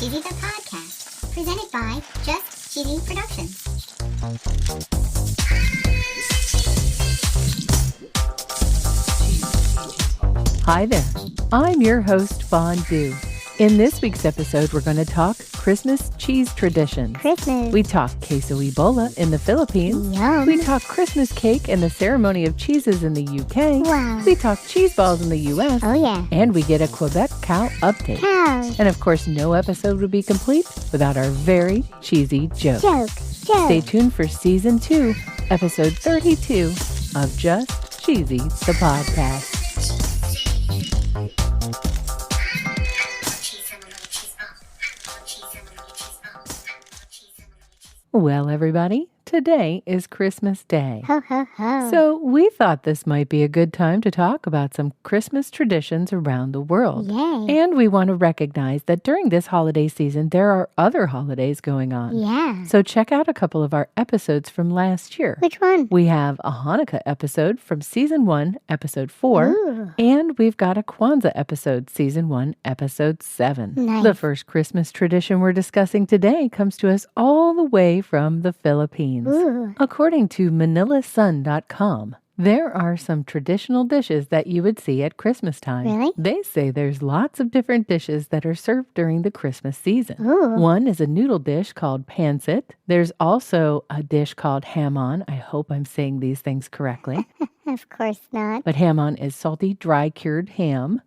Cheesy the Podcast, presented by Just Cheesy Productions. Hi there, I'm your host, Fondue. In this week's episode, we're going to talk Christmas cheese traditions. Christmas. We talk queso y bola in the Philippines. Yum. We talk Christmas cake and the ceremony of cheeses in the UK. Wow. We talk cheese balls in the US. Oh, yeah. And we get a Quebec cow update. Cows. And of course, no episode would be complete without our very cheesy joke. Joke. Stay tuned for Season 2, Episode 32 of Just Cheesy the Podcast. Well, everybody, today is Christmas Day. Ho, ho, ho. So we thought this might be a good time to talk about some Christmas traditions around the world. Yay. And we want to recognize that during this holiday season, there are other holidays going on. Yeah. So check out a couple of our episodes from last year. Which one? We have a Hanukkah episode from Season 1, Episode 4. Ooh. And we've got a Kwanzaa episode, Season 1, Episode 7. Nice. The first Christmas tradition we're discussing today comes to us all the way from the Philippines. Ooh. According to ManilaSun.com, there are some traditional dishes that you would see at Christmas time. Really? They say there's lots of different dishes that are served during the Christmas season. Ooh. One is a noodle dish called pancit. There's also a dish called hamon. I hope I'm saying these things correctly. Of course not. But hamon is salty, dry-cured ham.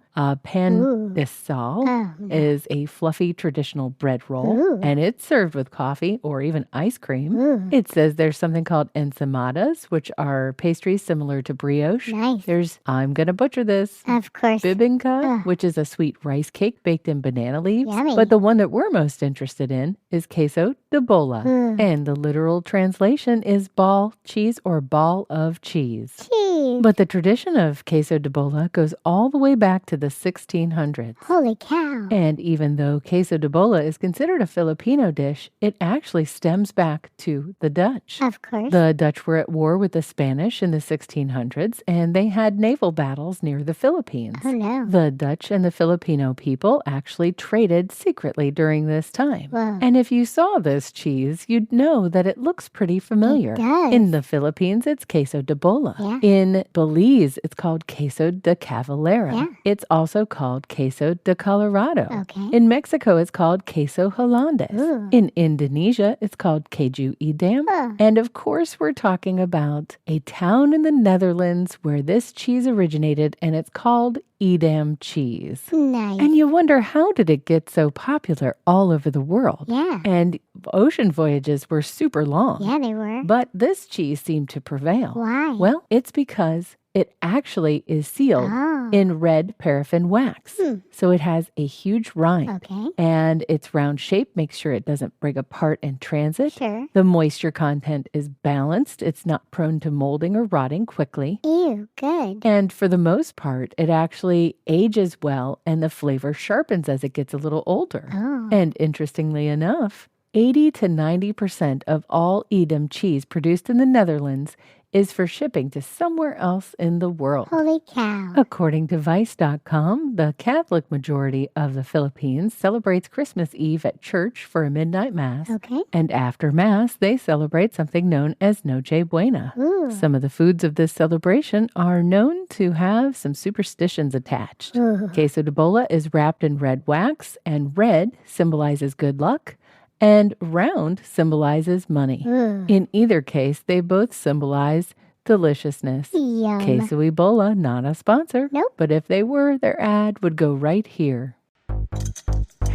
Pan Ooh. de sal Oh, no. is a fluffy traditional bread roll, Ooh. and it's served with coffee or even ice cream. Ooh. It says there's something called ensaimadas, which are pastries similar to brioche. Nice. There's, I'm going to butcher this, Of course. bibinka, Ugh. which is a sweet rice cake baked in banana leaves. Yummy. But the one that we're most interested in is queso de bola. Ooh. And the literal translation is ball cheese or ball of cheese. Cheese. But the tradition of queso de bola goes all the way back to the 1600s. Holy cow. And even though queso de bola is considered a Filipino dish, it actually stems back to the Dutch. Of course. The Dutch were at war with the Spanish in the 1600s, and they had naval battles near the Philippines. Oh, no. The Dutch and the Filipino people actually traded secretly during this time. Whoa. And if you saw this cheese, you'd know that it looks pretty familiar. It does. In the Philippines, it's queso de bola. Yeah. In Belize, it's called queso de cavalera. Yeah. It's also called queso de Colorado. Okay. In Mexico, it's called queso Hollandes. Ooh. In Indonesia, it's called keju idam. Oh. And of course, we're talking about a town in the Netherlands where this cheese originated, and it's called Edam cheese. Nice. And you wonder, how did it get so popular all over the world? Yeah. And ocean voyages were super long. Yeah, they were. But this cheese seemed to prevail. Why? Well, it's because it actually is sealed Oh. in red paraffin wax. Hmm. So it has a huge rind. Okay. And its round shape makes sure it doesn't break apart in transit. Sure. The moisture content is balanced. It's not prone to molding or rotting quickly. Ew, good. And for the most part, it actually ages well and the flavor sharpens as it gets a little older. Oh. And interestingly enough, 80 to 90% of all Edam cheese produced in the Netherlands is for shipping to somewhere else in the world. Holy cow. According to Vice.com, the Catholic majority of the Philippines celebrates Christmas Eve at church for a midnight mass. Okay. And after mass, they celebrate something known as Noche Buena. Ooh. Some of the foods of this celebration are known to have some superstitions attached. Ooh. Queso de bola is wrapped in red wax, and red symbolizes good luck, and round symbolizes money. Ooh. In either case, they both symbolize deliciousness. Yum. Queso y bola, not a sponsor. Nope. But if they were, their ad would go right here.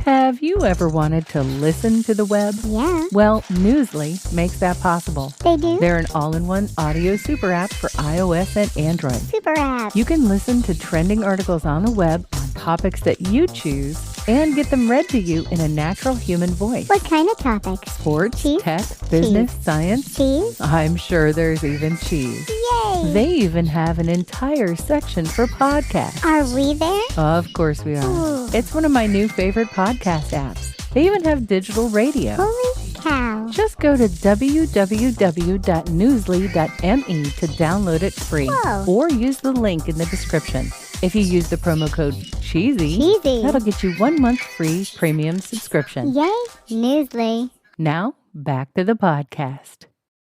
Have you ever wanted to listen to the web? Yeah, Well, Newsly makes that possible. they do. They're an all-in-one audio super app for iOS and Android. Super app. You can listen to trending articles on the web on topics that you choose and get them read to you in a natural human voice. What kind of topics? Sports, Cheese? tech, business, science. Cheese? I'm sure there's even cheese. Yay! They even have an entire section for podcasts. Are we there? Of course we are. Ooh. It's one of my new favorite podcast apps. They even have digital radio. Holy cow. Just go to www.newsly.me to download it free. Whoa. Or use the link in the description. If you use the promo code cheesy. Cheesy. That'll get you 1 month free premium subscription. Yay, Newsly. Now, back to the podcast.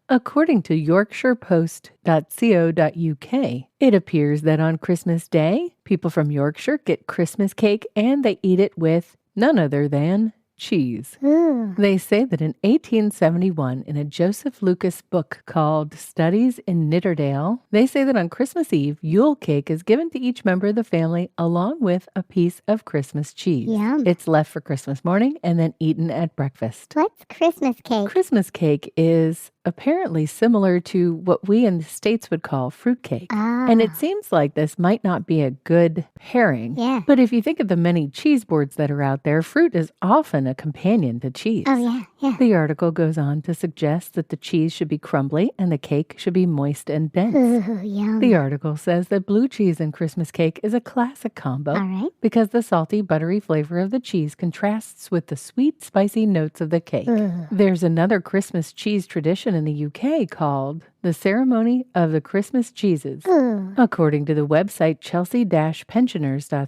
According to yorkshirepost.co.uk, it appears that on Christmas Day, people from Yorkshire get Christmas cake and they eat it with none other than cheese. Ooh. They say that in 1871, in a Joseph Lucas book called Studies in Nidderdale, they say that on Christmas Eve, Yule cake is given to each member of the family along with a piece of Christmas cheese. Yum. It's left for Christmas morning and then eaten at breakfast. What's Christmas cake? Christmas cake is apparently similar to what we in the States would call fruitcake. Ah. And it seems like this might not be a good pairing. Yeah. But if you think of the many cheese boards that are out there, fruit is often a companion to cheese. Oh, yeah, yeah. The article goes on to suggest that the cheese should be crumbly and the cake should be moist and dense. Ooh, yum. The article says that blue cheese and Christmas cake is a classic combo All right. because the salty, buttery flavor of the cheese contrasts with the sweet, spicy notes of the cake. Ooh. There's another Christmas cheese tradition in the UK called the Ceremony of the Christmas Cheeses. Ooh. According to the website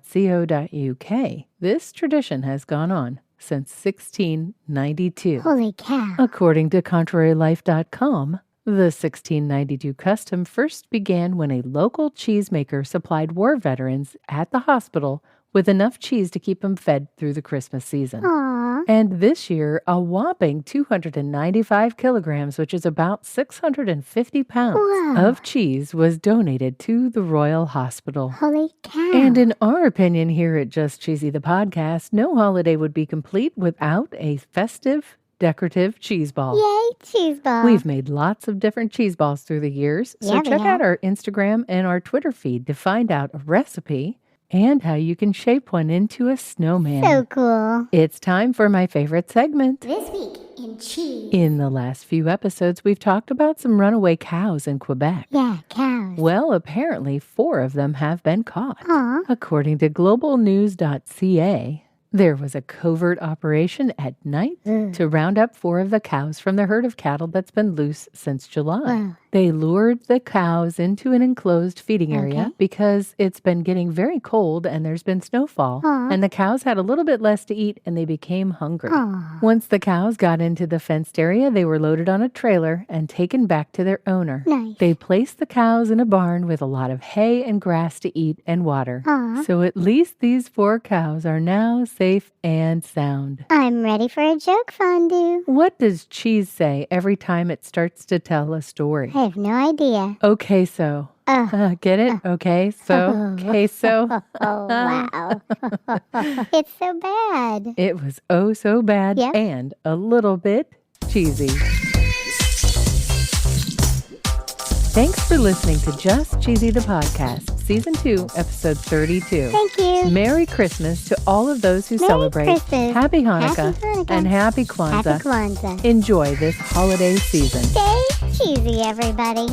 chelsea-pensioners.co.uk, this tradition has gone on since 1692. Holy cow. According to contrarylife.com, the 1692 custom first began when a local cheesemaker supplied war veterans at the hospital with enough cheese to keep them fed through the Christmas season. Aw. And this year, a whopping 295 kilograms, which is about 650 pounds, Wow. of cheese was donated to the Royal Hospital. Holy cow. And in our opinion here at Just Cheesy the Podcast, no holiday would be complete without a festive, decorative cheese ball. Yay, cheese ball. We've made lots of different cheese balls through the years, so Yeah, we check have. out our Instagram and our Twitter feed to find out a recipe and how you can shape one into a snowman. So cool. It's time for my favorite segment. This week in cheese. In the last few episodes, we've talked about some runaway cows in Quebec. Yeah, cows. Well, apparently 4 of them have been caught. Aw. According to globalnews.ca, there was a covert operation at night to round up 4 of the cows from the herd of cattle that's been loose since July. Wow. They lured the cows into an enclosed feeding area Okay. because it's been getting very cold and there's been snowfall. Aw. And the cows had a little bit less to eat and they became hungry. Aw. Once the cows got into the fenced area, they were loaded on a trailer and taken back to their owner. Nice. They placed the cows in a barn with a lot of hay and grass to eat and water. Aw. So at least these 4 cows are now safe and sound. I'm ready for a joke, Fondue. What does cheese say every time it starts to tell a story? I have no idea. Okay, so. Get it? Okay, so. Queso. Oh, wow. It's so bad. It was oh so bad Yep. and a little bit cheesy. Thanks for listening to Just Cheesy the Podcast, Season 2, Episode 32. Thank you. Merry Christmas to all of those who Merry celebrate. Christmas. Happy Hanukkah. Happy Hanukkah. And Happy Kwanzaa. Happy Kwanzaa. Enjoy this holiday season. Stay cheesy, everybody.